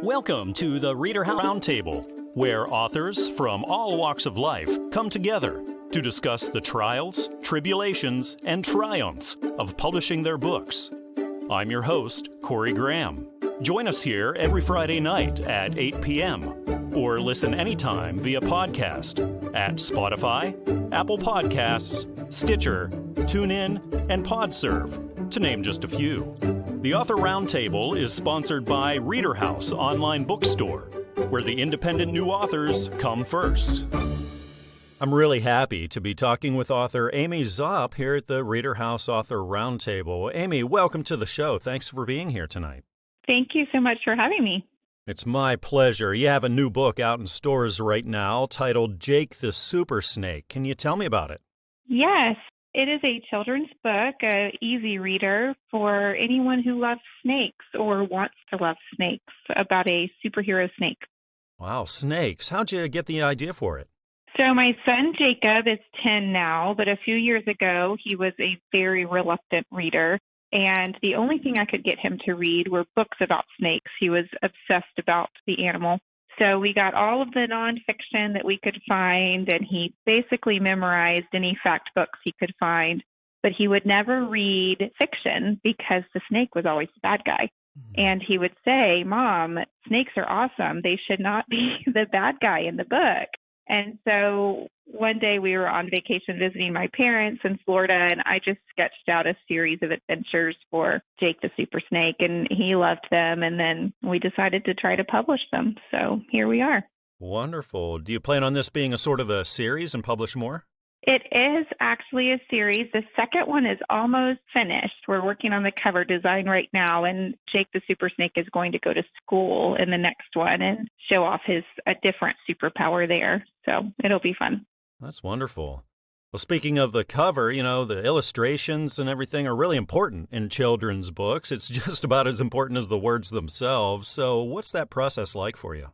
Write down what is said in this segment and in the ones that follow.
Welcome to the ReaderHouse Roundtable, where authors from all walks of life come together to discuss the trials, tribulations, and triumphs of publishing their books. I'm your host, Corey Graham. Join us here every Friday night at 8 p.m. or listen anytime via podcast at Spotify, Apple Podcasts, Stitcher, TuneIn, and PodServe, to name just a few. The Author Roundtable is sponsored by ReaderHouse Online Bookstore, where the independent new authors come first. I'm really happy to be talking with author Amy Zopp here at the ReaderHouse Author Roundtable. Amy, welcome to the show. Thanks for being here tonight. Thank you so much for having me. It's my pleasure. You have a new book out in stores right now titled Jake the Super Snake. Can you tell me about it? Yes, it is a children's book, an easy reader for anyone who loves snakes or wants to love snakes, about a superhero snake. Wow, snakes. How'd you get the idea for it? So my son Jacob is 10 now, but a few years ago he was a very reluctant reader. And the only thing I could get him to read were books about snakes. He was obsessed about the animal. So we got all of the nonfiction that we could find, and he basically memorized any fact books he could find. But he would never read fiction because the snake was always the bad guy. And he would say, "Mom, snakes are awesome. They should not be the bad guy in the book." And so one day we were on vacation visiting my parents in Florida, and I just sketched out a series of adventures for Jake the Super Snake, and he loved them. And then we decided to try to publish them. So here we are. Wonderful. Do you plan on this being a sort of a series and publish more? It is actually a series. The second one is almost finished. We're working on the cover design right now, and Jake the Super Snake is going to go to school in the next one and show off a different superpower there. So it'll be fun. That's wonderful. Well, speaking of the cover, the illustrations and everything are really important in children's books. It's just about as important as the words themselves. So what's that process like for you?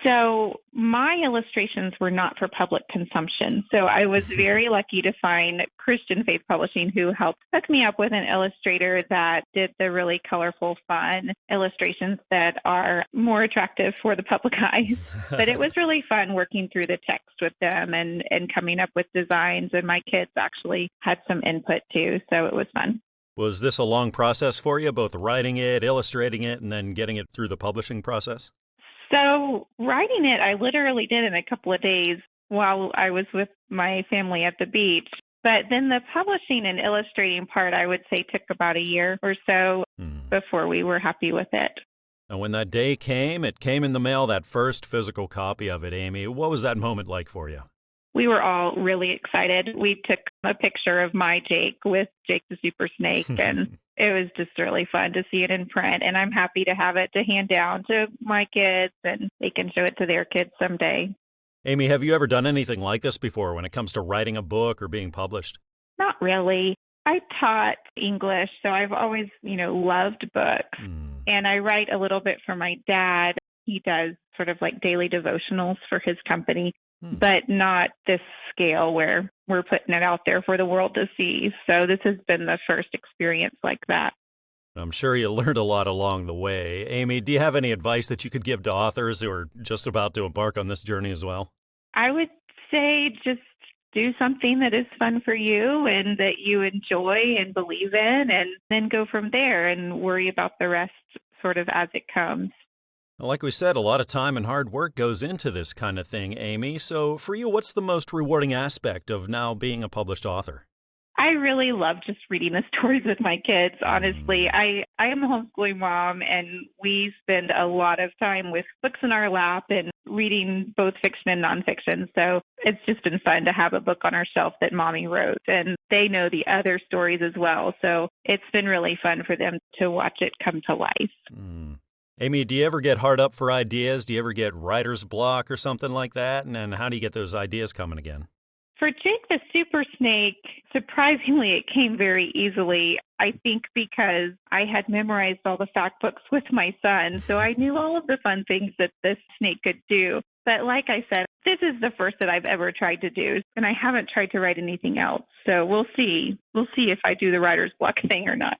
So my illustrations were not for public consumption. So I was very lucky to find Christian Faith Publishing, who helped hook me up with an illustrator that did the really colorful, fun illustrations that are more attractive for the public eye. But it was really fun working through the text with them and coming up with designs. And my kids actually had some input too. So it was fun. Was this a long process for you, both writing it, illustrating it, and then getting it through the publishing process? So writing it, I literally did in a couple of days while I was with my family at the beach. But then the publishing and illustrating part, I would say, took about a year or so before we were happy with it. And when that day came, it came in the mail, that first physical copy of it, Amy. What was that moment like for you? We were all really excited. We took a picture of my Jake with Jake the Super Snake, and it was just really fun to see it in print. And I'm happy to have it to hand down to my kids, and they can show it to their kids someday. Amy, have you ever done anything like this before when it comes to writing a book or being published? Not really. I taught English, so I've always, loved books. And I write a little bit for my dad. He does sort of like daily devotionals for his company. But not this scale where we're putting it out there for the world to see. So this has been the first experience like that. I'm sure you learned a lot along the way. Amy, do you have any advice that you could give to authors who are just about to embark on this journey as well? I would say just do something that is fun for you and that you enjoy and believe in, and then go from there and worry about the rest sort of as it comes. Like we said, a lot of time and hard work goes into this kind of thing, Amy. So for you, what's the most rewarding aspect of now being a published author? I really love just reading the stories with my kids, honestly. I am a homeschooling mom, and we spend a lot of time with books in our lap and reading both fiction and nonfiction. So it's just been fun to have a book on our shelf that Mommy wrote, and they know the other stories as well. So it's been really fun for them to watch it come to life. Amy, do you ever get hard up for ideas? Do you ever get writer's block or something like that? And then how do you get those ideas coming again? For Jake the Super Snake, surprisingly, it came very easily. I think because I had memorized all the fact books with my son, so I knew all of the fun things that this snake could do. But like I said, this is the first that I've ever tried to do, and I haven't tried to write anything else. So we'll see. We'll see if I do the writer's block thing or not.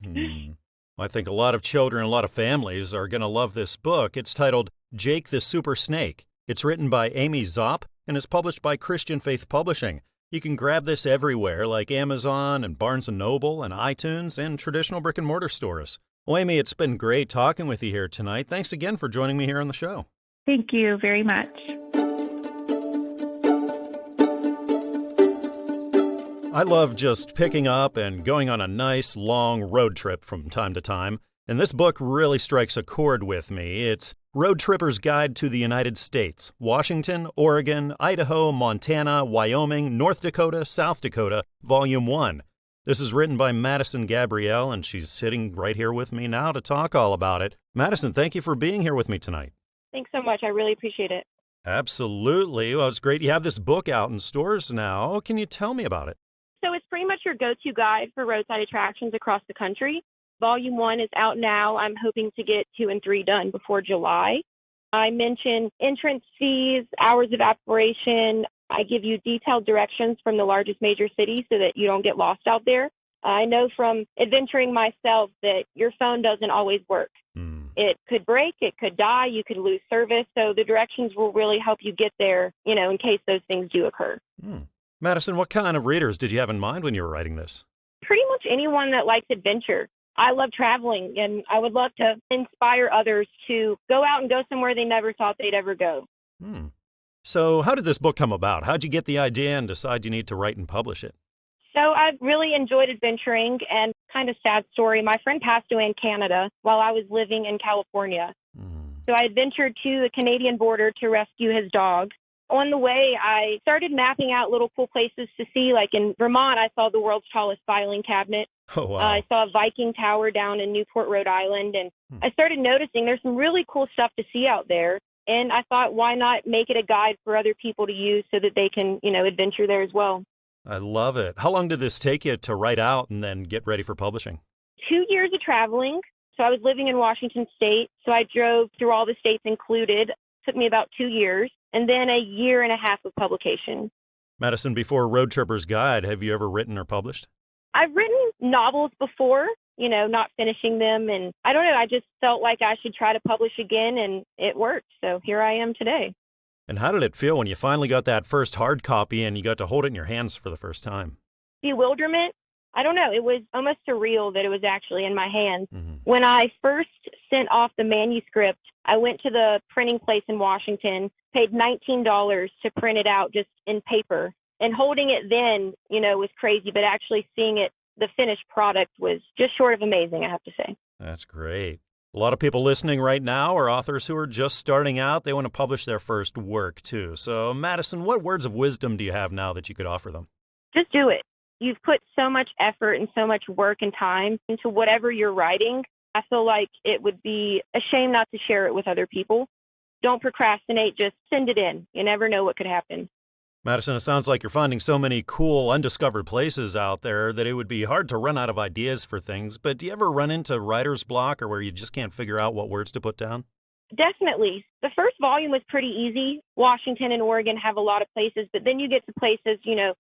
I think a lot of children, a lot of families are going to love this book. It's titled Jake the Super Snake. It's written by Amy Zopp and is published by Christian Faith Publishing. You can grab this everywhere like Amazon and Barnes & Noble and iTunes and traditional brick-and-mortar stores. Well, Amy, it's been great talking with you here tonight. Thanks again for joining me here on the show. Thank you very much. I love just picking up and going on a nice, long road trip from time to time, and this book really strikes a chord with me. It's Road Tripper's Guide to the United States, Washington, Oregon, Idaho, Montana, Wyoming, North Dakota, South Dakota, Volume 1. This is written by Madison Gabrielle, and she's sitting right here with me now to talk all about it. Madison, thank you for being here with me tonight. Thanks so much. I really appreciate it. Absolutely. Well, it's great you have this book out in stores now. Can you tell me about it? So it's pretty much your go-to guide for roadside attractions across the country. Volume 1 is out now. I'm hoping to get 2 and 3 done before July. I mention entrance fees, hours of operation. I give you detailed directions from the largest major cities so that you don't get lost out there. I know from adventuring myself that your phone doesn't always work. It could break, it could die, you could lose service. So the directions will really help you get there, in case those things do occur. Madison, what kind of readers did you have in mind when you were writing this? Pretty much anyone that likes adventure. I love traveling, and I would love to inspire others to go out and go somewhere they never thought they'd ever go. So how did this book come about? How'd you get the idea and decide you need to write and publish it? So I really enjoyed adventuring, and kind of sad story. My friend passed away in Canada while I was living in California. So I adventured to the Canadian border to rescue his dog. On the way, I started mapping out little cool places to see. Like in Vermont, I saw the world's tallest filing cabinet. Oh, wow. I saw a Viking tower down in Newport, Rhode Island. And I started noticing there's some really cool stuff to see out there. And I thought, why not make it a guide for other people to use so that they can, adventure there as well. I love it. How long did this take you to write out and then get ready for publishing? 2 years of traveling. So I was living in Washington State. So I drove through all the states included. It took me about 2 years. And then a year and a half of publication. Madison, before Road Tripper's Guide, have you ever written or published? I've written novels before, not finishing them. And I don't know, I just felt like I should try to publish again, and it worked. So here I am today. And how did it feel when you finally got that first hard copy and you got to hold it in your hands for the first time? Bewilderment. I don't know. It was almost surreal that it was actually in my hands. When I first sent off the manuscript, I went to the printing place in Washington, paid $19 to print it out just in paper. And holding it then, was crazy, but actually seeing it, the finished product, was just short of amazing, I have to say. That's great. A lot of people listening right now are authors who are just starting out. They want to publish their first work, too. So, Madison, what words of wisdom do you have now that you could offer them? Just do it. You've put so much effort and so much work and time into whatever you're writing. I feel like it would be a shame not to share it with other people. Don't procrastinate. Just send it in. You never know what could happen. Madison, it sounds like you're finding so many cool, undiscovered places out there that it would be hard to run out of ideas for things. But do you ever run into writer's block or where you just can't figure out what words to put down? Definitely. The first volume was pretty easy. Washington and Oregon have a lot of places, but then you get to places,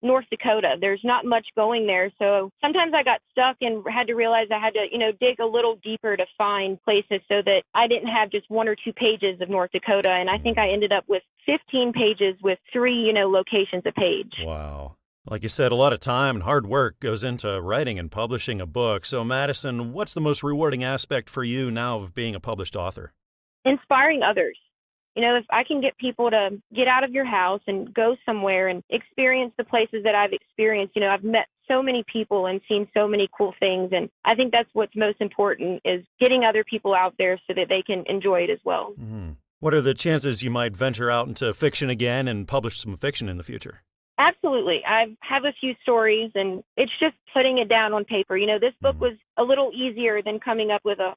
North Dakota. There's not much going there. So sometimes I got stuck and had to realize I had to, dig a little deeper to find places so that I didn't have just 1 or 2 pages of North Dakota. And I think I ended up with 15 pages with 3, locations a page. Wow. Like you said, a lot of time and hard work goes into writing and publishing a book. So Madison, what's the most rewarding aspect for you now of being a published author? Inspiring others. If I can get people to get out of your house and go somewhere and experience the places that I've experienced, I've met so many people and seen so many cool things. And I think that's what's most important, is getting other people out there so that they can enjoy it as well. What are the chances you might venture out into fiction again and publish some fiction in the future? Absolutely. I have a few stories, and it's just putting it down on paper. This book was a little easier than coming up with a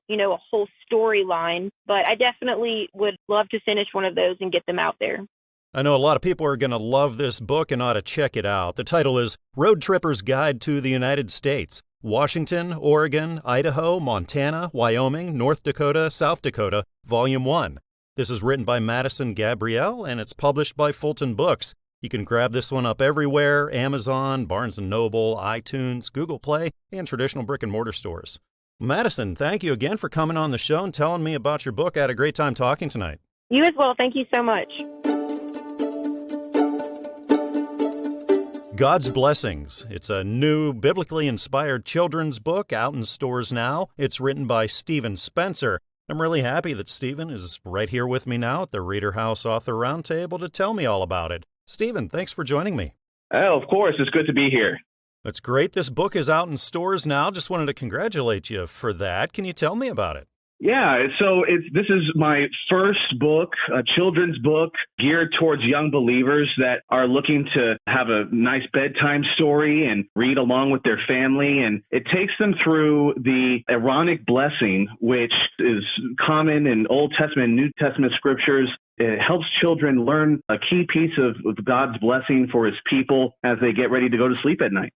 whole storyline, but I definitely would love to finish one of those and get them out there. I know a lot of people are going to love this book and ought to check it out. The title is Road Tripper's Guide to the United States, Washington, Oregon, Idaho, Montana, Wyoming, North Dakota, South Dakota, Volume 1. This is written by Madison Gabrielle, and it's published by Fulton Books. You can grab this one up everywhere: Amazon, Barnes & Noble, iTunes, Google Play, and traditional brick-and-mortar stores. Madison, thank you again for coming on the show and telling me about your book. I had a great time talking tonight. You as well. Thank you so much. God's Blessings. It's a new biblically inspired children's book out in stores now. It's written by Stephen Spencer. I'm really happy that Stephen is right here with me now at the ReaderHouse Author Roundtable to tell me all about it. Stephen, thanks for joining me. Oh, of course. It's good to be here. That's great. This book is out in stores now. Just wanted to congratulate you for that. Can you tell me about it? Yeah, so this is my first book, a children's book geared towards young believers that are looking to have a nice bedtime story and read along with their family. And it takes them through the Aaronic blessing, which is common in Old Testament and New Testament scriptures. It helps children learn a key piece of God's blessing for his people as they get ready to go to sleep at night.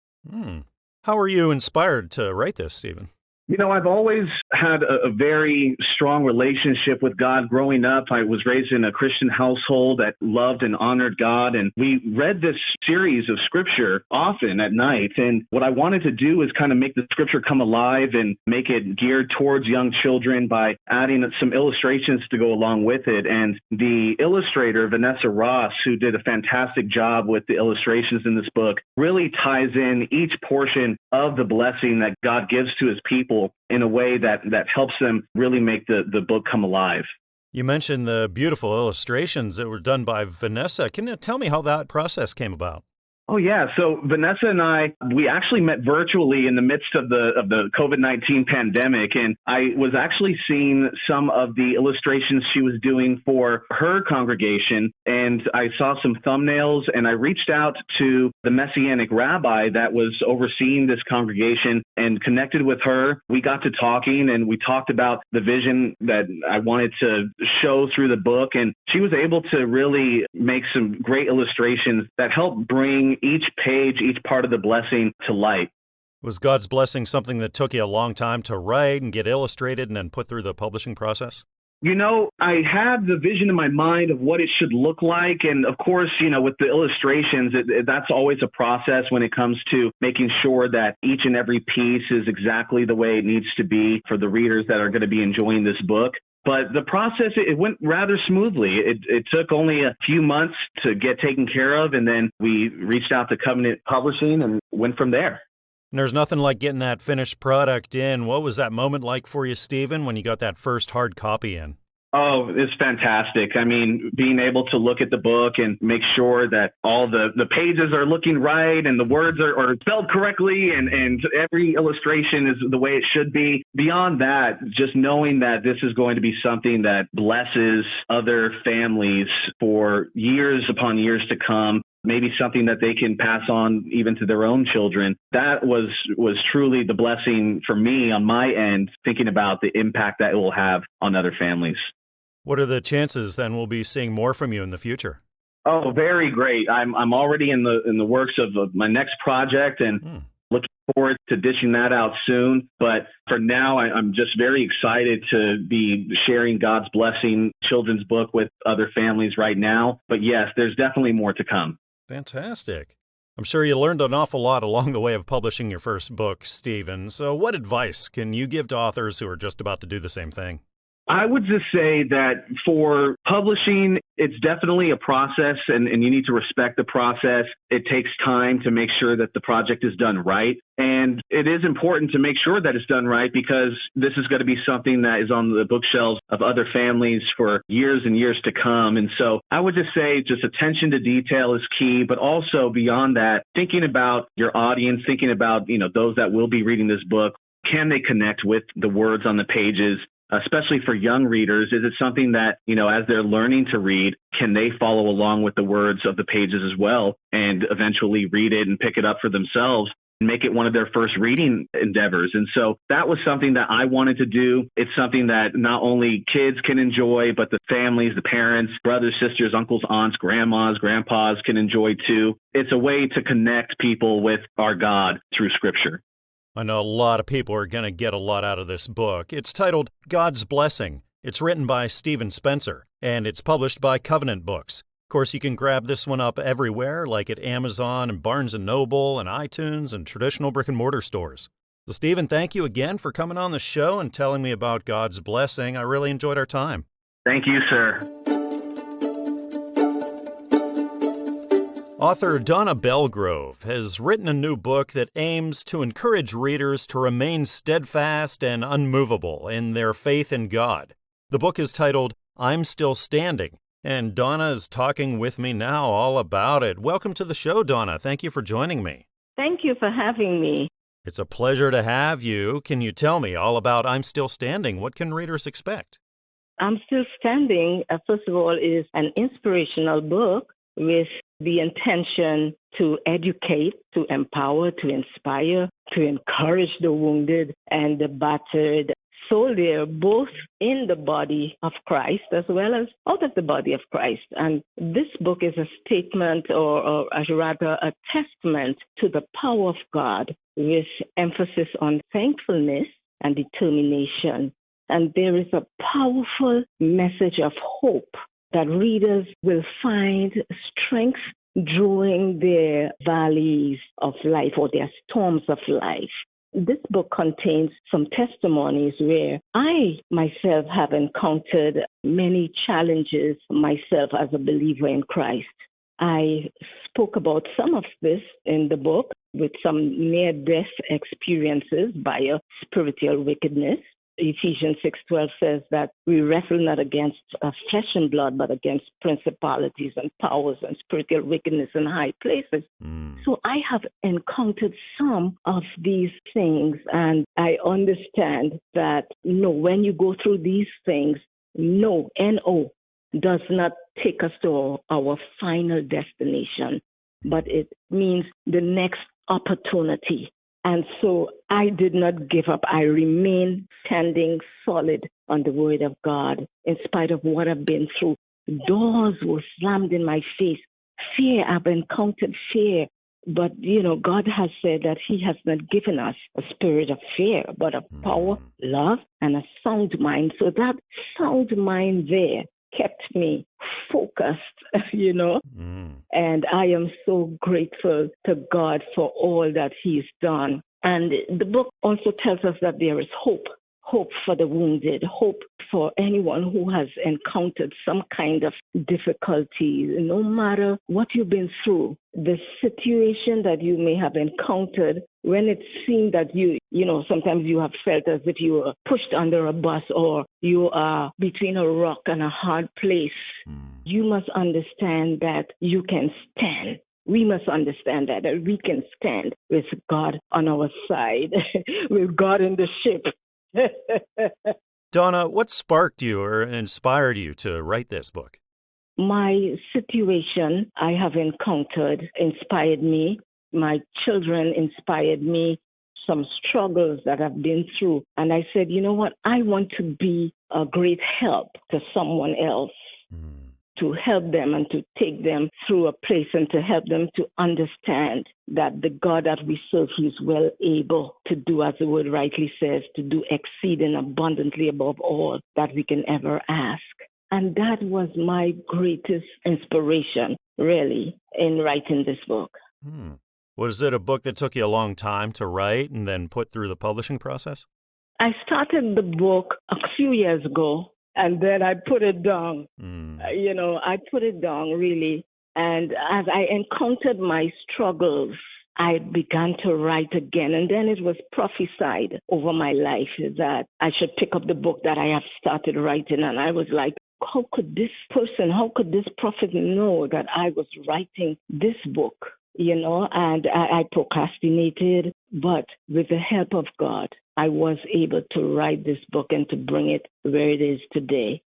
How were you inspired to write this, Stephen? You know, I've always had a very strong relationship with God growing up. I was raised in a Christian household that loved and honored God, and we read this series of scripture often at night. And what I wanted to do is kind of make the scripture come alive and make it geared towards young children by adding some illustrations to go along with it. And the illustrator, Vanessa Ross, who did a fantastic job with the illustrations in this book, really ties in each portion of the blessing that God gives to his people in a way that helps them really make the book come alive. You mentioned the beautiful illustrations that were done by Vanessa. Can you tell me how that process came about? Oh, yeah. So Vanessa and I, we actually met virtually in the midst of the COVID-19 pandemic. And I was actually seeing some of the illustrations she was doing for her congregation. And I saw some thumbnails and I reached out to the Messianic rabbi that was overseeing this congregation and connected with her. We got to talking and we talked about the vision that I wanted to show through the book. And she was able to really make some great illustrations that helped bring each page, each part of the blessing to light. Was God's blessing something that took you a long time to write and get illustrated and then put through the publishing process? You know, I had the vision in my mind of what it should look like. And of course, you know, with the illustrations, that's always a process when it comes to making sure that each and every piece is exactly the way it needs to be for the readers that are going to be enjoying this book. But the process, it went rather smoothly. It took only a few months to get taken care of, and then we reached out to Covenant Publishing and went from there. And there's nothing like getting that finished product in. What was that moment like for you, Stephen, when you got that first hard copy in? Oh, it's fantastic. I mean, being able to look at the book and make sure that all the pages are looking right and the words are spelled correctly and every illustration is the way it should be. Beyond that, just knowing that this is going to be something that blesses other families for years upon years to come, maybe something that they can pass on even to their own children. That was truly the blessing for me on my end, thinking about the impact that it will have on other families. What are the chances then we'll be seeing more from you in the future? Oh, very great. I'm already in the works of my next project and looking forward to dishing that out soon. But for now, I'm just very excited to be sharing God's Blessing children's book with other families right now. But yes, there's definitely more to come. Fantastic. I'm sure you learned an awful lot along the way of publishing your first book, Stephen. So what advice can you give to authors who are just about to do the same thing? I would just say that for publishing, it's definitely a process and you need to respect the process. It takes time to make sure that the project is done right. And it is important to make sure that it's done right because this is going to be something that is on the bookshelves of other families for years and years to come. And so I would just say just attention to detail is key, but also beyond that, thinking about your audience, thinking about, those that will be reading this book. Can they connect with the words on the pages? Especially for young readers, is it something that, as they're learning to read, can they follow along with the words of the pages as well and eventually read it and pick it up for themselves and make it one of their first reading endeavors? And so that was something that I wanted to do. It's something that not only kids can enjoy, but the families, the parents, brothers, sisters, uncles, aunts, grandmas, grandpas can enjoy too. It's a way to connect people with our God through Scripture. I know a lot of people are going to get a lot out of this book. It's titled God's Blessing. It's written by Stephen Spencer, and it's published by Covenant Books. Of course, you can grab this one up everywhere, like at Amazon and Barnes & Noble and iTunes and traditional brick-and-mortar stores. So, Stephen, thank you again for coming on the show and telling me about God's Blessing. I really enjoyed our time. Thank you, sir. Author Donna Belgrove has written a new book that aims to encourage readers to remain steadfast and unmovable in their faith in God. The book is titled, I'm Still Standing, and Donna is talking with me now all about it. Welcome to the show, Donna. Thank you for joining me. Thank you for having me. It's a pleasure to have you. Can you tell me all about I'm Still Standing? What can readers expect? I'm Still Standing, first of all, is an inspirational book with the intention to educate, to empower, to inspire, to encourage the wounded and the battered soldier, both in the body of Christ as well as out of the body of Christ. And this book is a statement or rather a testament to the power of God with emphasis on thankfulness and determination. And there is a powerful message of hope that readers will find strength during their valleys of life or their storms of life. This book contains some testimonies where I myself have encountered many challenges myself as a believer in Christ. I spoke about some of this in the book with some near-death experiences by a spiritual wickedness. Ephesians 6:12 says that we wrestle not against flesh and blood, but against principalities and powers and spiritual wickedness in high places. So I have encountered some of these things, and I understand that, when you go through these things, N-O, does not take us to our final destination, but it means the next opportunity. And so I did not give up. I remain standing solid on the word of God in spite of what I've been through. Doors were slammed in my face. Fear, I've encountered fear. But, God has said that he has not given us a spirit of fear, but of power, love, and a sound mind. So that sound mind there kept me focused, and I am so grateful to God for all that he's done. And the book also tells us that there is hope for the wounded, hope for anyone who has encountered some kind of difficulty, no matter what you've been through, the situation that you may have encountered when it seemed that sometimes you have felt as if you were pushed under a bus or you are between a rock and a hard place. You must understand that you can stand. We must understand that we can stand with God on our side, with God in the ship. Donna, what sparked you or inspired you to write this book? My situation I have encountered inspired me. My children inspired me. Some struggles that I've been through. And I said, you know what? I want to be a great help to someone else, to help them and to take them through a place and to help them to understand that the God that we serve, he's well able to do, as the word rightly says, to do exceeding abundantly above all that we can ever ask. And that was my greatest inspiration, really, in writing this book. Was it a book that took you a long time to write and then put through the publishing process? I started the book a few years ago, and then I put it down. I put it down, really. And as I encountered my struggles, I began to write again. And then it was prophesied over my life that I should pick up the book that I have started writing. And I was like, how could this prophet know that I was writing this book? And I procrastinated. But with the help of God, I was able to write this book and to bring it where it is today.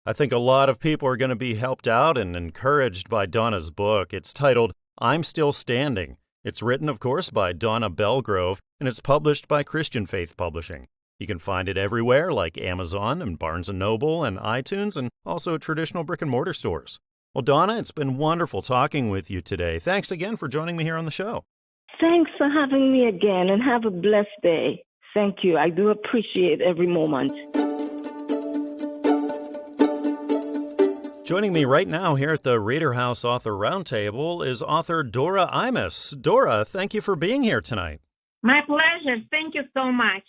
I think a lot of people are going to be helped out and encouraged by Donna's book. It's titled, I'm Still Standing. It's written, of course, by Donna Belgrove, and it's published by Christian Faith Publishing. You can find it everywhere like Amazon and Barnes & Noble and iTunes and also traditional brick-and-mortar stores. Well, Donna, it's been wonderful talking with you today. Thanks again for joining me here on the show. Thanks for having me again, and have a blessed day. Thank you. I do appreciate every moment. Joining me right now here at the ReaderHouse Author Roundtable is author Dora Imas. Dora, thank you for being here tonight. My pleasure. Thank you so much.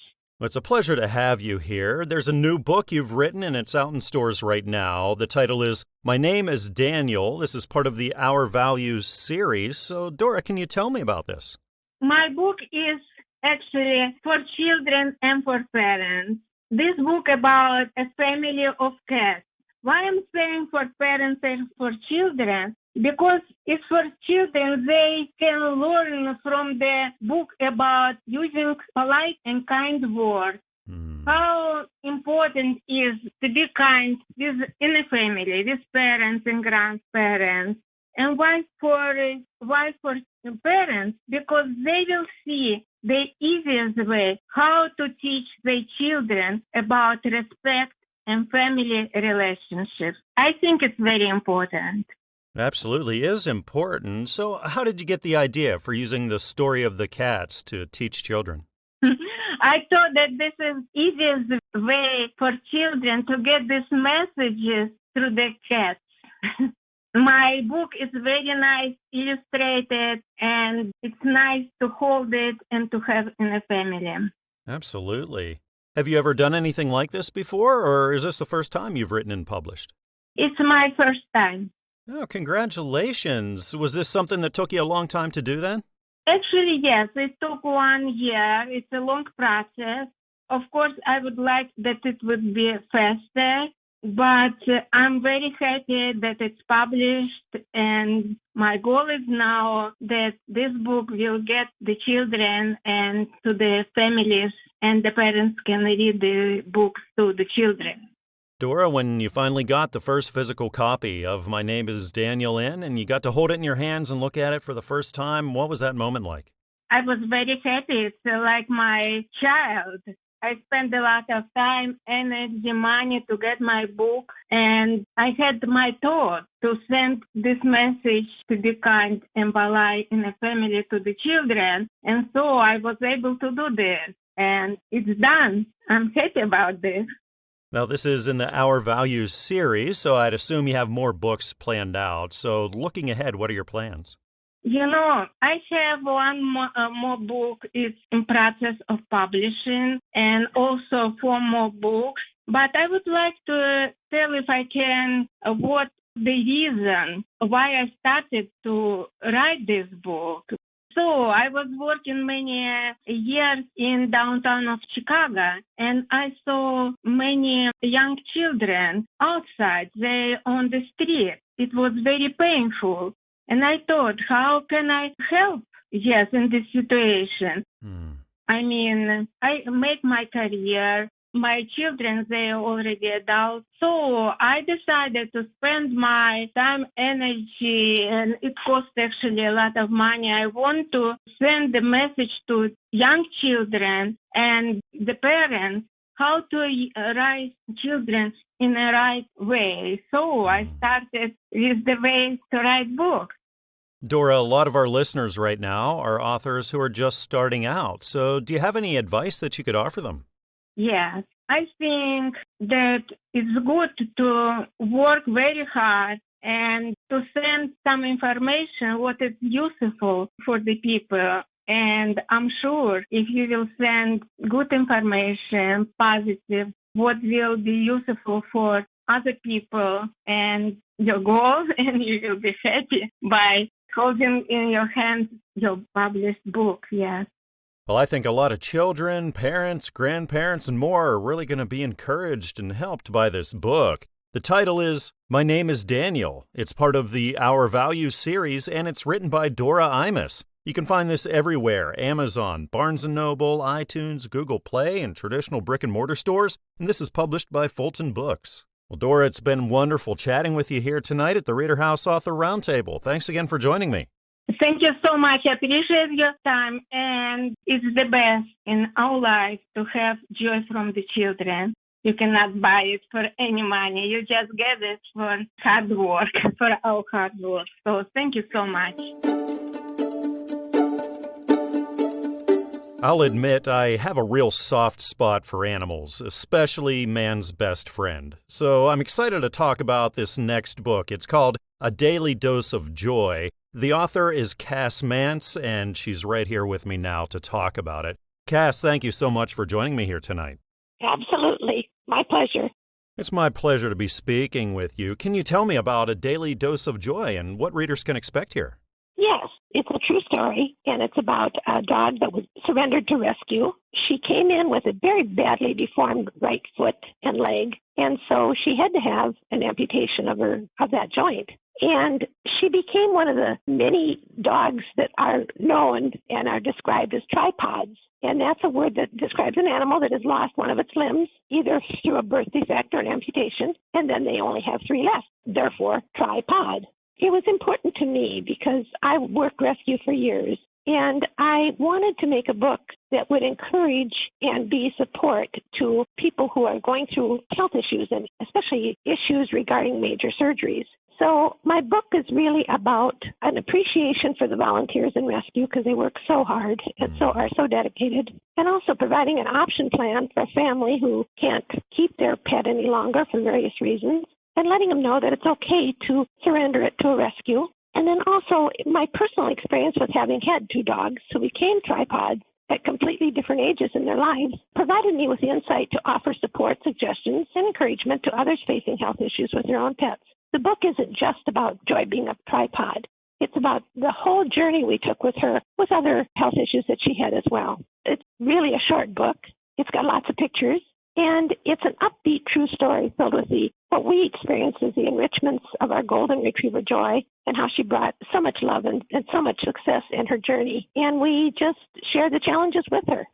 It's a pleasure to have you here. There's a new book you've written, and it's out in stores right now. The title is My Name is Daniel. This is part of the Our Values series. So, Dora, can you tell me about this? My book is actually for children and for parents. This book about a family of cats. Why I'm saying for parents and for children? Because it's for children, they can learn from the book about using polite and kind words. How important is to be kind in a family, with parents and grandparents. And why for parents? Because they will see the easiest way how to teach their children about respect and family relationships. I think it's very important. Absolutely is important. So how did you get the idea for using the story of the cats to teach children? I thought that this is easiest way for children to get these messages through the cats. My book is very nice, illustrated, and it's nice to hold it and to have in a family. Absolutely. Have you ever done anything like this before, or is this the first time you've written and published? It's my first time. Oh, congratulations. Was this something that took you a long time to do then? Actually, yes, it took 1 year. It's a long process. Of course, I would like that it would be faster, but I'm very happy that it's published, and my goal is now that this book will get the children and to the families, and the parents can read the books to the children. Dora, when you finally got the first physical copy of My Name is Daniel and you got to hold it in your hands and look at it for the first time, what was that moment like? I was very happy. It's like my child. I spent a lot of time, energy, money to get my book, and I had my thought to send this message to be kind and polite in a family to the children, and so I was able to do this, and it's done. I'm happy about this. Now, this is in the Our Values series, so I'd assume you have more books planned out. So looking ahead, what are your plans? You know, I have one more book. It's in process of publishing, and also 4 more books. But I would like to tell, if I can, what the reason why I started to write this book. So I was working many years in downtown of Chicago, and I saw many young children outside. They on the street. It was very painful. And I thought, how can I help, yes, in this situation? I mean, I made my career. My children, they are already adults. So I decided to spend my time, energy, and it costs actually a lot of money. I want to send the message to young children and the parents how to raise children in the right way. So I started with the way to write books. Dora, a lot of our listeners right now are authors who are just starting out. So do you have any advice that you could offer them? Yes, I think that it's good to work very hard and to send some information what is useful for the people. And I'm sure if you will send good information, positive, what will be useful for other people and your goal, and you will be happy by holding in your hands your published book, yes. Well, I think a lot of children, parents, grandparents, and more are really going to be encouraged and helped by this book. The title is My Name is Daniel. It's part of the Our Values series, and it's written by Dora Imas. You can find this everywhere: Amazon, Barnes & Noble, iTunes, Google Play, and traditional brick-and-mortar stores. And this is published by Fulton Books. Well, Dora, it's been wonderful chatting with you here tonight at the ReaderHouse Author Roundtable. Thanks again for joining me. Thank you so much. I appreciate your time, and it's the best in our life to have joy from the children. You cannot buy it for any money. You just get it for hard work, for our hard work. So thank you so much. I'll admit I have a real soft spot for animals, especially man's best friend. So I'm excited to talk about this next book. It's called A Daily Dose of Joy. The author is Kas Mantz, and she's right here with me now to talk about it. Kas, thank you so much for joining me here tonight. Absolutely. My pleasure. It's my pleasure to be speaking with you. Can you tell me about A Daily Dose of Joy and what readers can expect here? Yes, it's a true story, and it's about a dog that was surrendered to rescue. She came in with a very badly deformed right foot and leg, and so she had to have an amputation of that joint. And she became one of the many dogs that are known and are described as tripods. And that's a word that describes an animal that has lost one of its limbs, either through a birth defect or an amputation, and then they only have 3 left, therefore tripod. It was important to me because I worked rescue for years, and I wanted to make a book that would encourage and be support to people who are going through health issues, and especially issues regarding major surgeries. So my book is really about an appreciation for the volunteers in rescue because they work so hard and are so dedicated, and also providing an option plan for a family who can't keep their pet any longer for various reasons, and letting them know that it's okay to surrender it to a rescue. And then also my personal experience with having had 2 dogs who became tripods at completely different ages in their lives provided me with the insight to offer support, suggestions, and encouragement to others facing health issues with their own pets. The book isn't just about Joy being a tripod. It's about the whole journey we took with her with other health issues that she had as well. It's really a short book. It's got lots of pictures, and it's an upbeat, true story filled with what we experience as the enrichments of our golden retriever Joy, and how she brought so much love and so much success in her journey. And we just share the challenges with her.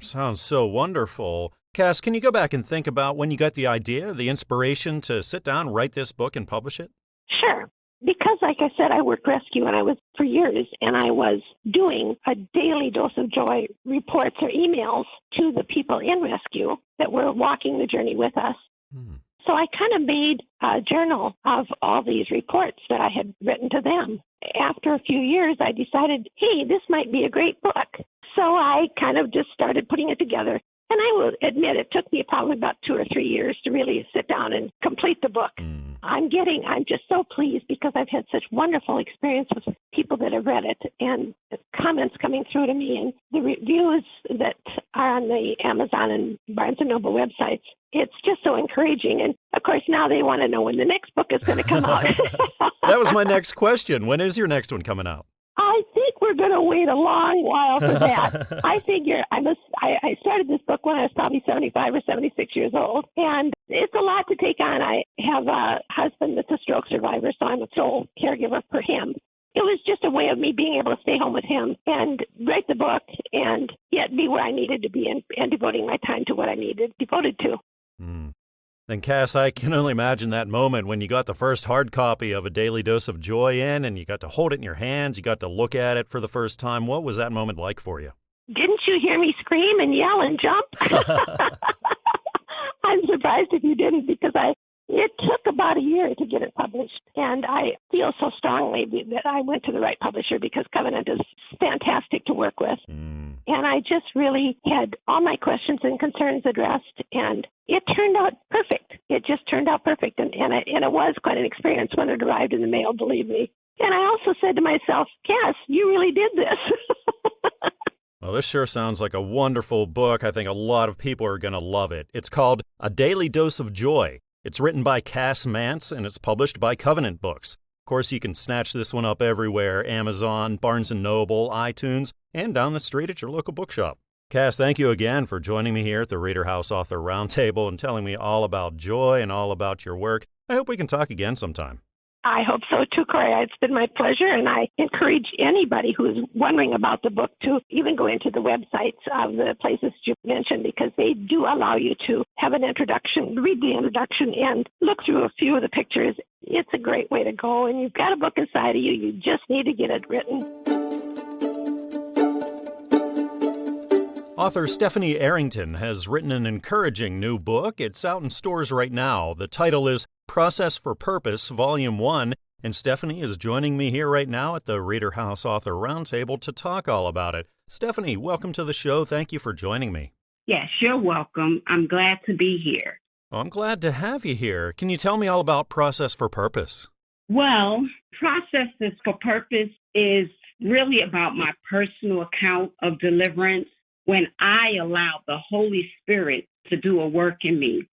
Sounds so wonderful. Kas, can you go back and think about when you got the idea, the inspiration to sit down, write this book, and publish it? Sure. Because, like I said, I worked rescue and I was for years, and I was doing a daily dose of joy reports or emails to the people in rescue that were walking the journey with us. So I kind of made a journal of all these reports that I had written to them. After a few years, I decided, hey, this might be a great book. So I kind of just started putting it together. And I will admit it took me probably about 2 or 3 years to really sit down and complete the book. I'm just so pleased because I've had such wonderful experience with people that have read it, and the comments coming through to me, and the reviews that are on the Amazon and Barnes & Noble websites. It's just so encouraging. And, of course, now they want to know when the next book is going to come out. That was my next question. When is your next one coming out? I think we're going to wait a long while for that. I figure I started this book when I was probably 75 or 76 years old, and it's a lot to take on. I have a husband that's a stroke survivor, so I'm a sole caregiver for him. It was just a way of me being able to stay home with him and write the book and yet be where I needed to be and devoting my time to what I needed devoted to. Then, Kas, I can only imagine that moment when you got the first hard copy of A Daily Dose of Joy in, and you got to hold it in your hands, you got to look at it for the first time. What was that moment like for you? Didn't you hear me scream and yell and jump? I'm surprised if you didn't, because it took about a year to get it published. And I feel so strongly that I went to the right publisher, because Covenant is fantastic to work with. And I just really had all my questions and concerns addressed, and it turned out perfect. It just turned out perfect. And it was quite an experience when it arrived in the mail, believe me. And I also said to myself, Kas, you really did this. Well, this sure sounds like a wonderful book. I think a lot of people are going to love it. It's called A Daily Dose of Joy. It's written by Kas Mantz, and it's published by Covenant Books. Of course, you can snatch this one up everywhere: Amazon, Barnes & Noble, iTunes, and down the street at your local bookshop. Kas, thank you again for joining me here at the ReaderHouse Author Roundtable and telling me all about Joy and all about your work. I hope we can talk again sometime. I hope so too, Corey. It's been my pleasure, and I encourage anybody who is wondering about the book to even go into the websites of the places you mentioned, because they do allow you to have an introduction, read the introduction, and look through a few of the pictures. It's a great way to go, and you've got a book inside of you. You just need to get it written. Author Stephanie Arrington has written an encouraging new book. It's out in stores right now. The title is Process for Purpose, Volume 1, and Stephanie is joining me here right now at the ReaderHouse Author Roundtable to talk all about it. Stephanie, welcome to the show. Thank you for joining me. Yes, you're welcome. I'm glad to be here. Well, I'm glad to have you here. Can you tell me all about Process for Purpose? Well, Processes for Purpose is really about my personal account of deliverance. when I allowed the Holy Spirit to do a work in me.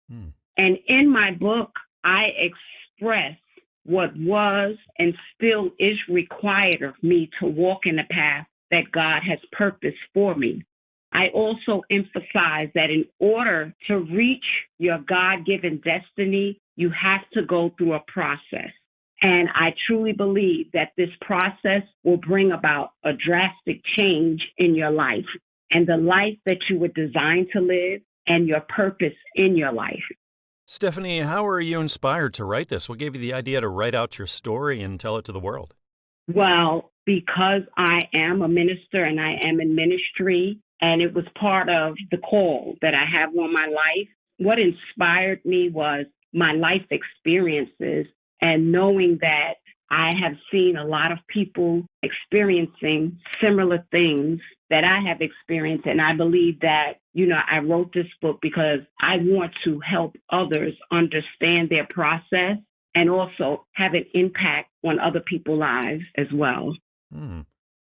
And in my book, I express what was and still is required of me to walk in the path that God has purposed for me. I also emphasize that in order to reach your God-given destiny, you have to go through a process. And I truly believe that this process will bring about a drastic change in your life and the life that you were designed to live and your purpose in your life. Stephanie, how were you inspired to write this? What gave you the idea to write out your story and tell it to the world? Well, because I am a minister and I am in ministry, and it was part of the call that I have on my life. What inspired me was my life experiences and knowing that I have seen a lot of people experiencing similar things that I have experienced. And I believe that, I wrote this book because I want to help others understand their process and also have an impact on other people's lives as well.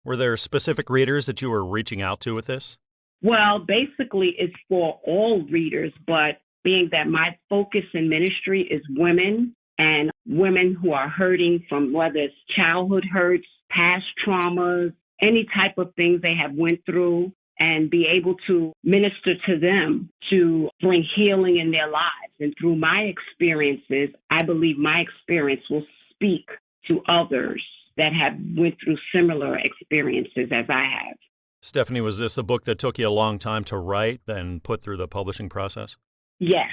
Were there specific readers that you were reaching out to with this? Well, basically, it's for all readers, but being that my focus in ministry is women and women who are hurting from whether it's childhood hurts, past traumas, any type of things they have went through, and be able to minister to them to bring healing in their lives. And through my experiences, I believe my experience will speak to others that have went through similar experiences as I have. Stephanie, was this a book that took you a long time to write, then put through the publishing process? Yes.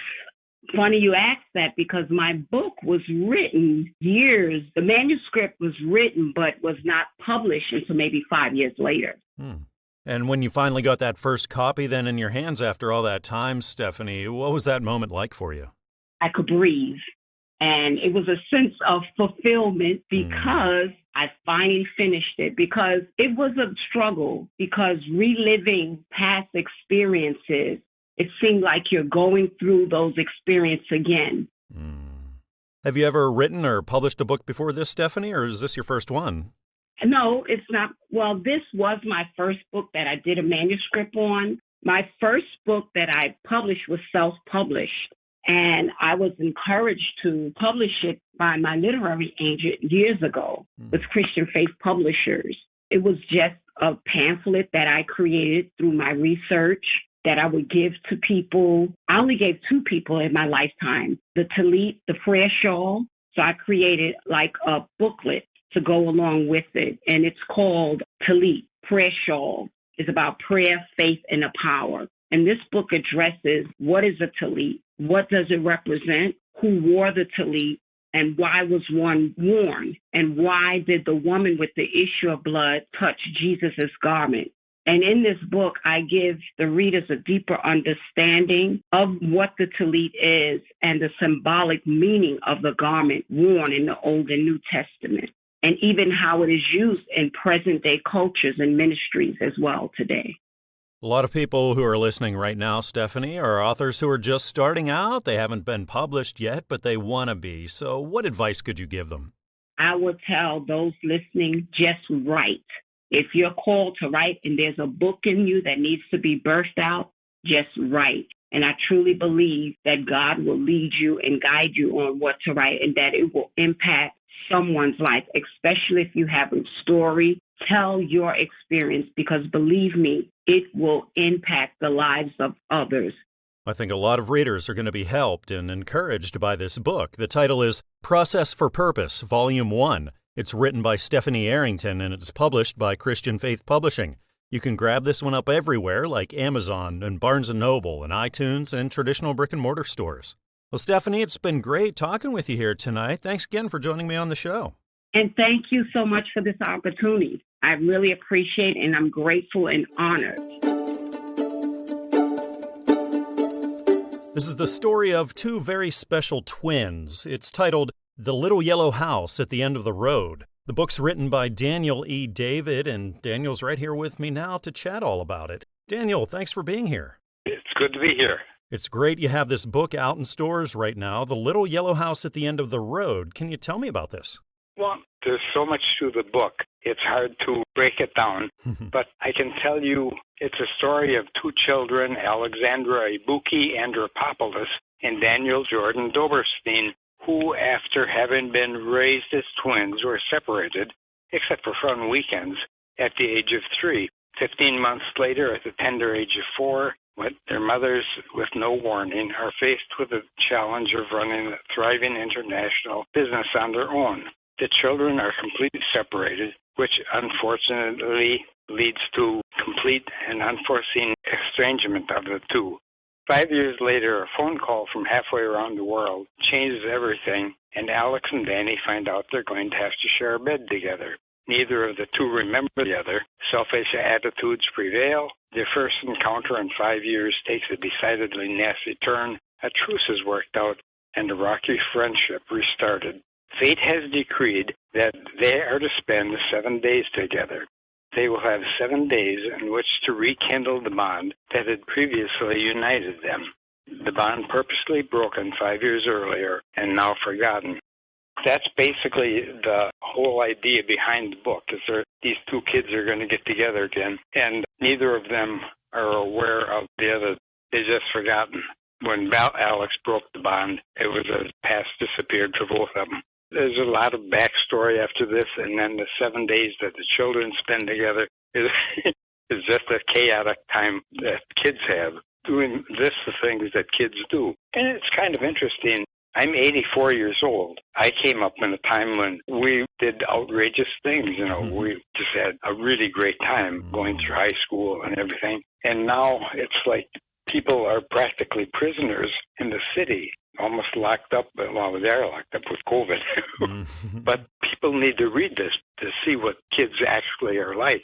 Funny you ask that because my book was written years. The manuscript was written but was not published until maybe 5 years later. And when you finally got that first copy then in your hands after all that time, Stephanie, what was that moment like for you? I could breathe. And it was a sense of fulfillment because I finally finished it, because it was a struggle, because reliving past experiences, it seemed like you're going through those experiences again. Have you ever written or published a book before this, Stephanie, or is this your first one? No, it's not. Well, this was my first book that I did a manuscript on. My first book that I published was self-published. And I was encouraged to publish it by my literary agent years ago with Christian Faith Publishers. It was just a pamphlet that I created through my research that I would give to people. I only gave 2 people in my lifetime, the Tallit, the prayer shawl. So I created like a booklet to go along with it. And it's called Tallit, Prayer Shawl. It's about prayer, faith, and the power. And this book addresses what is a Tallit, what does it represent, who wore the Tallit, and why was one worn, and why did the woman with the issue of blood touch Jesus' garment. And in this book, I give the readers a deeper understanding of what the Tallit is and the symbolic meaning of the garment worn in the Old and New Testament, and even how it is used in present-day cultures and ministries as well today. A lot of people who are listening right now, Stephanie, are authors who are just starting out. They haven't been published yet, but they want to be. So what advice could you give them? I would tell those listening, just write. If you're called to write and there's a book in you that needs to be birthed out, just write. And I truly believe that God will lead you and guide you on what to write and that it will impact someone's life, especially if you have a story. Tell your experience because believe me, it will impact the lives of others. I think a lot of readers are going to be helped and encouraged by this book. The title is Process for Purpose, Volume 1. It's written by Stephanie Arrington and it's published by Christian Faith Publishing. You can grab this one up everywhere like Amazon and Barnes & Noble and iTunes and traditional brick-and-mortar stores. Well, Stephanie, it's been great talking with you here tonight. Thanks again for joining me on the show. And thank you so much for this opportunity. I really appreciate it, and I'm grateful and honored. This is the story of 2 very special twins. It's titled The Little Yellow House at the End of the Road. The book's written by Daniel E. David, and Daniel's right here with me now to chat all about it. Daniel, thanks for being here. It's good to be here. It's great you have this book out in stores right now, The Little Yellow House at the End of the Road. Can you tell me about this? Well, there's so much to the book. It's hard to break it down, but I can tell you it's a story of two children, Alexandra Ibuki Andropoulos and Daniel Jordan Doberstein, who, after having been raised as twins, were separated, except for fun weekends, at the age of 3. 15 months later, at the tender age of 4, their mothers, with no warning, are faced with the challenge of running a thriving international business on their own. The children are completely separated, which unfortunately leads to complete and unforeseen estrangement of the two. 5 years later, a phone call from halfway around the world changes everything, and Alex and Danny find out they're going to have to share a bed together. Neither of the two remember the other. Selfish attitudes prevail. Their first encounter in 5 years takes a decidedly nasty turn. A truce is worked out, and the rocky friendship restarted. Fate has decreed that they are to spend 7 days together. They will have 7 days in which to rekindle the bond that had previously united them. The bond purposely broken 5 years earlier and now forgotten. That's basically the whole idea behind the book, is these two kids are going to get together again, and neither of them are aware of the other. They just forgotten. When Alex broke the bond, it was as past disappeared for both of them. There's a lot of backstory after this, and then the 7 days that the children spend together is just a chaotic time that kids have, doing the things that kids do. And it's kind of interesting. I'm 84 years old. I came up in a time when we did outrageous things. We just had a really great time going through high school and everything. And now it's like people are practically prisoners in the city, almost locked up. Well, they're locked up with COVID. But people need to read this to see what kids actually are like.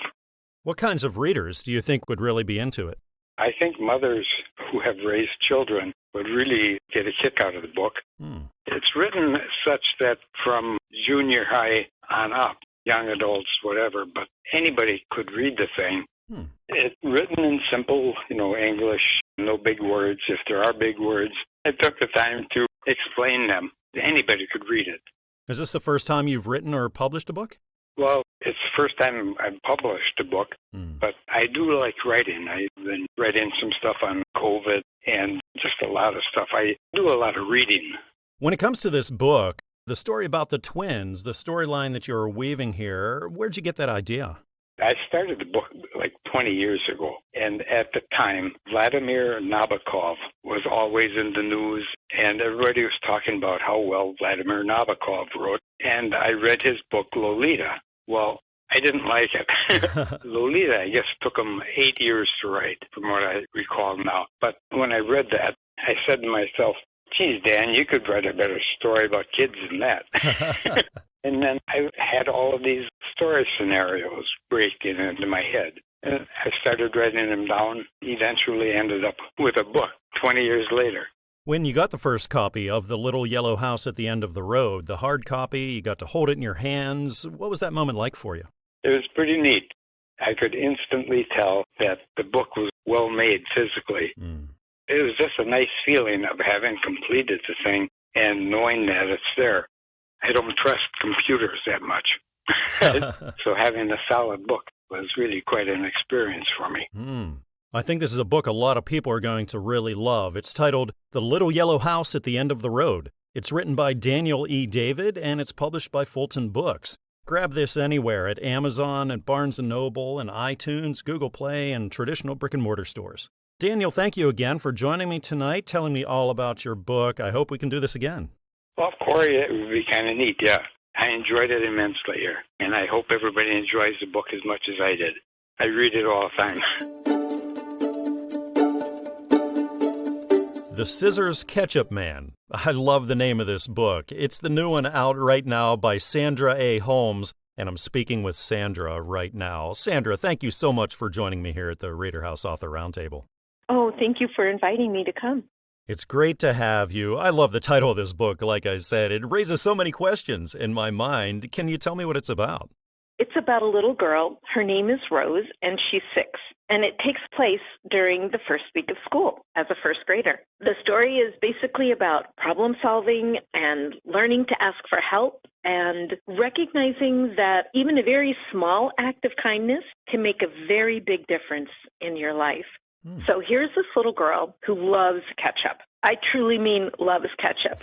What kinds of readers do you think would really be into it? I think mothers who have raised children would really get a kick out of the book. It's written such that from junior high on up, young adults, whatever, but anybody could read the thing. It's written in simple, English, no big words. If there are big words, I took the time to explain them. Anybody could read it. Is this the first time you've written or published a book? Well, it's the first time I've published a book, but I do like writing. I've been writing some stuff on COVID and just a lot of stuff. I do a lot of reading. When it comes to this book, the story about the twins, the storyline that you're weaving here, where'd you get that idea? I started the book like 20 years ago, and at the time, Vladimir Nabokov was always in the news, and everybody was talking about how well Vladimir Nabokov wrote, and I read his book, Lolita. Well, I didn't like it. Lolita, I guess, took him 8 years to write, from what I recall now. But when I read that, I said to myself, geez, Dan, you could write a better story about kids than that. And then I had all of these story scenarios breaking into my head. And I started writing them down, eventually ended up with a book 20 years later. When you got the first copy of The Little Yellow House at the End of the Road, the hard copy, you got to hold it in your hands. What was that moment like for you? It was pretty neat. I could instantly tell that the book was well made physically. It was just a nice feeling of having completed the thing and knowing that it's there. I don't trust computers that much. So having a solid book was really quite an experience for me. I think this is a book a lot of people are going to really love. It's titled The Little Yellow House at the End of the Road. It's written by Daniel E. David, and it's published by Fulton Books. Grab this anywhere at Amazon, and Barnes & Noble, and iTunes, Google Play, and traditional brick-and-mortar stores. Daniel, thank you again for joining me tonight, telling me all about your book. I hope we can do this again. Well, Corey, it would be kind of neat, yeah. I enjoyed it immensely here, and I hope everybody enjoys the book as much as I did. I read it all the time. The Scissors Ketchup Man. I love the name of this book. It's the new one out right now by Sandra A. Holmes, and I'm speaking with Sandra right now. Sandra, thank you so much for joining me here at the ReaderHouse Author Roundtable. Oh, thank you for inviting me to come. It's great to have you. I love the title of this book. Like I said, it raises so many questions in my mind. Can you tell me what it's about? It's about a little girl. Her name is Rose, and she's 6. And it takes place during the first week of school as a first grader. The story is basically about problem solving and learning to ask for help and recognizing that even a very small act of kindness can make a very big difference in your life. So here's this little girl who loves ketchup. I truly mean loves ketchup.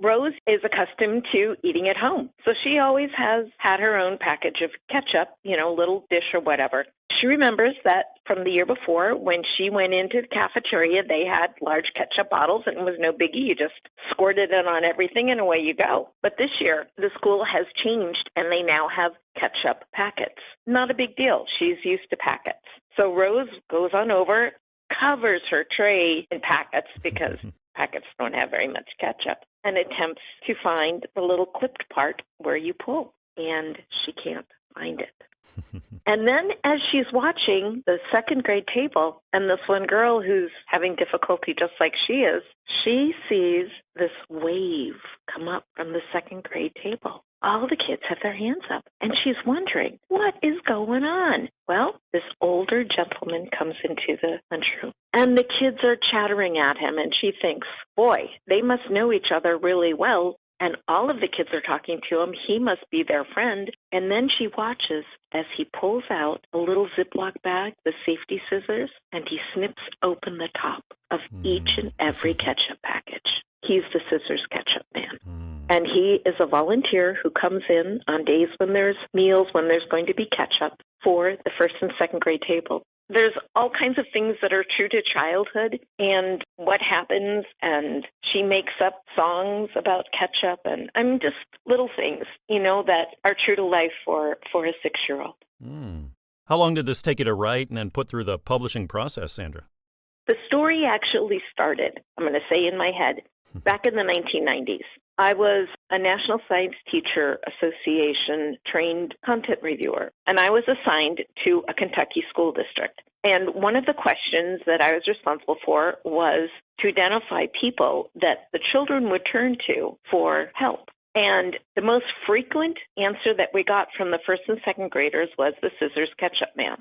Rose is accustomed to eating at home, so she always has had her own package of ketchup, little dish or whatever. She remembers that from the year before when she went into the cafeteria, they had large ketchup bottles and it was no biggie. You just squirted it on everything and away you go. But this year, the school has changed and they now have ketchup packets. Not a big deal. She's used to packets. So Rose goes on over, covers her tray in packets because packets don't have very much ketchup, and attempts to find the little clipped part where you pull. And she can't find it. And then as she's watching the second grade table and this one girl who's having difficulty just like she is, she sees this wave come up from the second grade table. All the kids have their hands up, and she's wondering, what is going on? Well, this older gentleman comes into the lunchroom, and the kids are chattering at him, and she thinks, boy, they must know each other really well, and all of the kids are talking to him. He must be their friend. And then she watches as he pulls out a little Ziploc bag, the safety scissors, and he snips open the top of each and every ketchup package. He's the Scissors Ketchup Man. And he is a volunteer who comes in on days when there's meals, when there's going to be ketchup for the first and second grade table. There's all kinds of things that are true to childhood and what happens, and she makes up songs about ketchup and just little things, that are true to life for a 6-year-old. How long did this take you to write and then put through the publishing process, Sandra? The story actually started, I'm going to say in my head, back in the 1990s. I was a National Science Teacher Association trained content reviewer, and I was assigned to a Kentucky school district. And one of the questions that I was responsible for was to identify people that the children would turn to for help. And the most frequent answer that we got from the first and second graders was the Scissors Ketchup Man.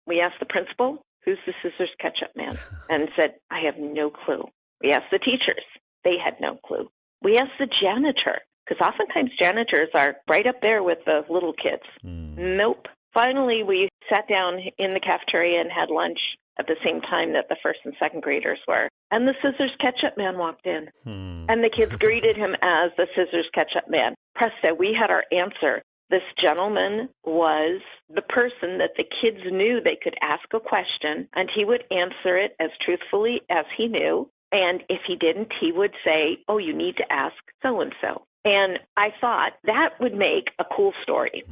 We asked the principal, who's the Scissors Ketchup Man? And said, I have no clue. We asked the teachers. They had no clue. We asked the janitor, because oftentimes janitors are right up there with the little kids. Nope. Finally, we sat down in the cafeteria and had lunch at the same time that the first and second graders were. And the Scissors Ketchup Man walked in. And the kids greeted him as the Scissors Ketchup Man. Presto, we had our answer. This gentleman was the person that the kids knew they could ask a question, and he would answer it as truthfully as he knew. And if he didn't, he would say, oh, you need to ask so-and-so. And I thought that would make a cool story.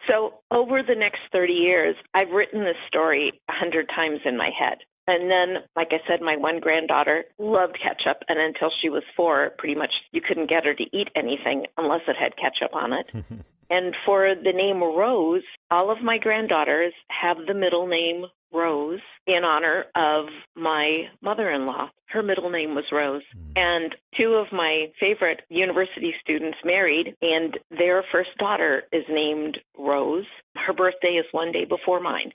So over the next 30 years, I've written this story 100 times in my head. And then, like I said, my one granddaughter loved ketchup. And until she was 4, pretty much you couldn't get her to eat anything unless it had ketchup on it. And for the name Rose, all of my granddaughters have the middle name Rose in honor of my mother-in-law. Her middle name was Rose. And 2 of my favorite university students married, and their first daughter is named Rose. Her birthday is one day before mine.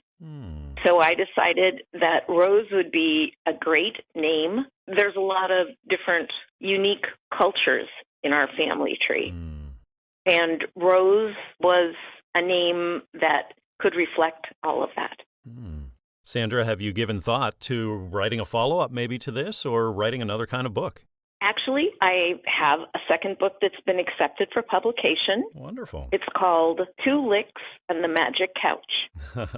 So I decided that Rose would be a great name. There's a lot of different unique cultures in our family tree. And Rose was a name that could reflect all of that. Sandra, have you given thought to writing a follow-up maybe to this or writing another kind of book? Actually, I have a second book that's been accepted for publication. Wonderful. It's called 2 Licks and the Magic Couch.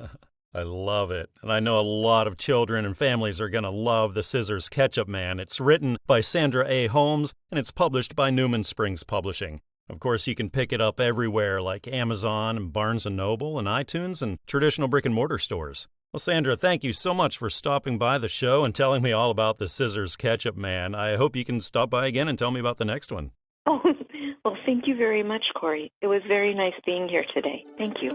I love it. And I know a lot of children and families are going to love The Scissors Ketchup Man. It's written by Sandra A. Holmes, and it's published by Newman Springs Publishing. Of course, you can pick it up everywhere like Amazon and Barnes & Noble and iTunes and traditional brick-and-mortar stores. Well, Sandra, thank you so much for stopping by the show and telling me all about The Scissors Ketchup Man. I hope you can stop by again and tell me about the next one. Oh, well, thank you very much, Corey. It was very nice being here today. Thank you.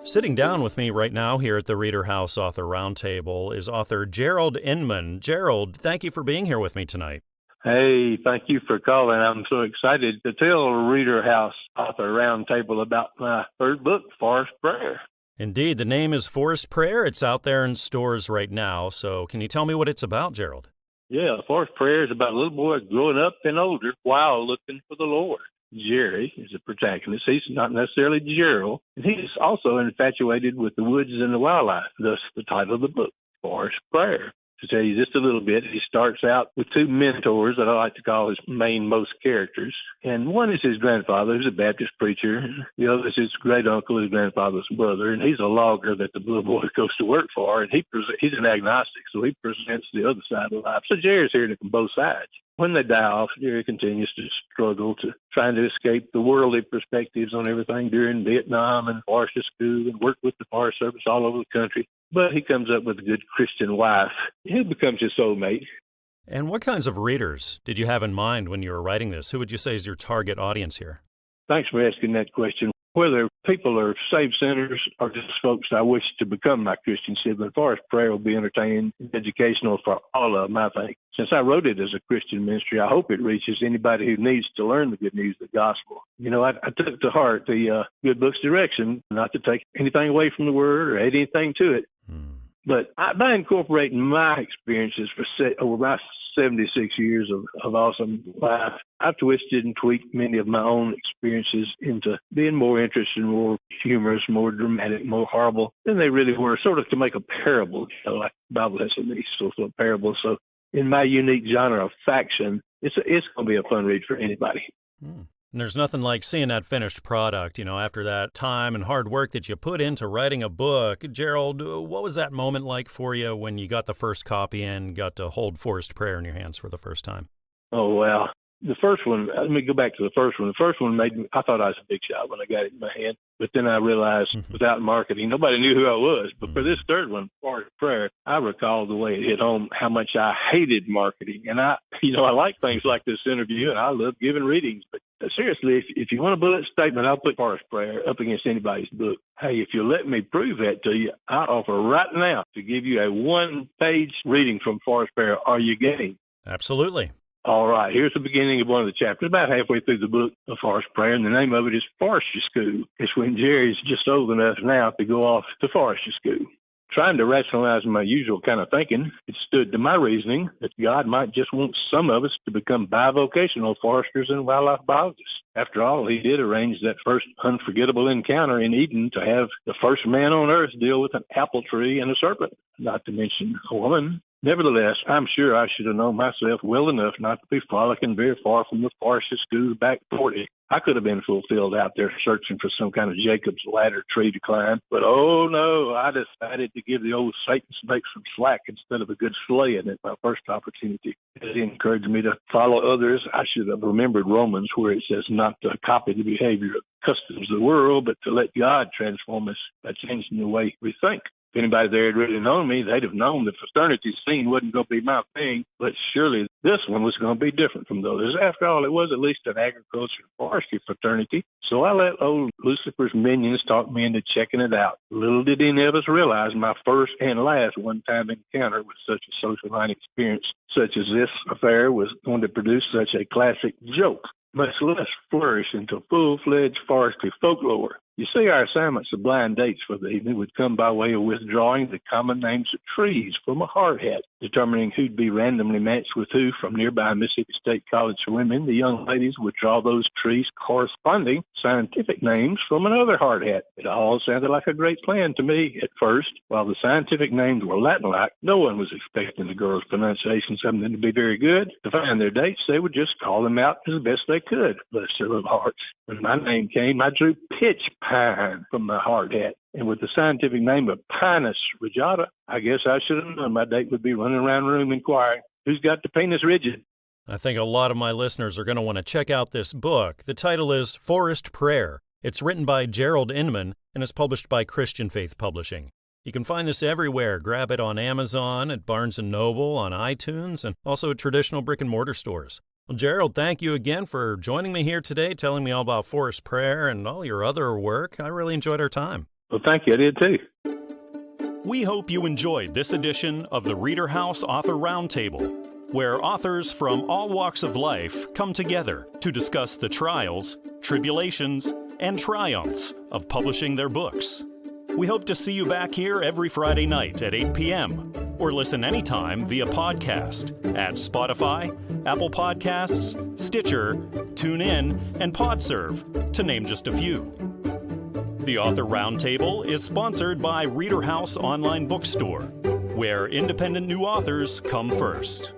Sitting down with me right now here at the ReaderHouse Author Roundtable is author Gerald Inmon. Gerald, thank you for being here with me tonight. Hey, thank you for calling. I'm so excited to tell ReaderHouse Author Roundtable about my third book, Forest Prayer. Indeed, the name is Forest Prayer. It's out there in stores right now. So can you tell me what it's about, Gerald? Yeah, Forest Prayer is about a little boy growing up and older while looking for the Lord. Jerry is the protagonist. He's not necessarily Gerald. And he's also infatuated with the woods and the wildlife, thus the title of the book, Forest Prayer. To tell you just a little bit, he starts out with two mentors that I like to call his most characters. And one is his grandfather, who's a Baptist preacher. The other is his great uncle, his grandfather's brother. And he's a logger that the little boy goes to work for. And he's an agnostic, so he presents the other side of life. So Jerry's hearing it from both sides. When they die off, Jerry continues to struggle to trying to escape the worldly perspectives on everything during Vietnam and forestry school and work with the Forest Service all over the country. But he comes up with a good Christian wife. He becomes his soulmate. And what kinds of readers did you have in mind when you were writing this? Who would you say is your target audience here? Thanks for asking that question. Whether people are saved sinners or just folks I wish to become my Christian sibling, Forest Prayer will be entertaining and educational for all of them, I think. Since I wrote it as a Christian ministry, I hope it reaches anybody who needs to learn the good news of the gospel. You know, I took to heart the good book's direction, not to take anything away from the word or add anything to it. But by incorporating my experiences over my 76 years of awesome life, I've twisted and tweaked many of my own experiences into being more interesting, more humorous, more dramatic, more horrible than they really were, sort of to make a parable, you know, like the Bible has some of these sorts of parables. So in my unique genre of faction, it's going to be a fun read for anybody. And there's nothing like seeing that finished product, you know, after that time and hard work that you put into writing a book. Gerald, what was that moment like for you when you got the first copy and got to hold Forest Prayer in your hands for the first time? Oh, well, the first one, let me go back to the first one. The first one I thought I was a big shot when I got it in my hand. But then I realized without marketing, nobody knew who I was. But for this third one, Forest Prayer, I recall the way it hit home, how much I hated marketing. And I like things like this interview, and I love giving readings. But seriously, if you want a bullet statement, I'll put Forest Prayer up against anybody's book. Hey, if you'll let me prove that to you, I offer right now to give you a one-page reading from Forest Prayer. Are you game? Absolutely. All right, here's the beginning of one of the chapters, about halfway through the book of Forest Prayer, and the name of it is Forestry School. It's when Jerry's just old enough now to go off to forestry school. Trying to rationalize my usual kind of thinking, it stood to my reasoning that God might just want some of us to become bivocational foresters and wildlife biologists. After all, he did arrange that first unforgettable encounter in Eden to have the first man on earth deal with an apple tree and a serpent, not to mention a woman. Nevertheless, I'm sure I should have known myself well enough not to be frolicking very far from the forestry school back 40. I could have been fulfilled out there searching for some kind of Jacob's ladder tree to climb. But oh no, I decided to give the old Satan snake some slack instead of a good slaying at my first opportunity. It encouraged me to follow others. I should have remembered Romans, where it says not to copy the behavior of customs of the world, but to let God transform us by changing the way we think. If anybody there had really known me, they'd have known the fraternity scene wasn't going to be my thing, but surely this one was going to be different from those. After all, it was at least an agriculture and forestry fraternity, so I let old Lucifer's minions talk me into checking it out. Little did any of us realize my first and last one-time encounter with such a social line experience, such as this affair, was going to produce such a classic joke, much less flourish into full-fledged forestry folklore. You see, our assignments of blind dates for the evening would come by way of withdrawing the common names of trees from a hard hat, determining who'd be randomly matched with who from nearby Mississippi State College for women. The young ladies would draw those trees corresponding scientific names from another hard hat. It all sounded like a great plan to me at first. While the scientific names were Latin-like, no one was expecting the girls' pronunciations of them to be very good. To find their dates, they would just call them out as best they could, bless their little hearts. When my name came, I drew pitch pine from my hard hat. And with the scientific name of Pinus rigata, I guess I should have known my date would be running around the room inquiring, who's got the penis rigid? I think a lot of my listeners are going to want to check out this book. The title is Forest Prayer. It's written by Gerald Inmon and is published by Christian Faith Publishing. You can find this everywhere. Grab it on Amazon, at Barnes & Noble, on iTunes, and also at traditional brick-and-mortar stores. Well, Gerald, thank you again for joining me here today, telling me all about Forest Prayer and all your other work. I really enjoyed our time. Well, thank you. I did too. We hope you enjoyed this edition of the ReaderHouse Author Roundtable, where authors from all walks of life come together to discuss the trials, tribulations, and triumphs of publishing their books. We hope to see you back here every Friday night at 8 p.m. or listen anytime via podcast at Spotify, Apple Podcasts, Stitcher, TuneIn, and PodServe, to name just a few. The Author Roundtable is sponsored by ReaderHouse Online Bookstore, where independent new authors come first.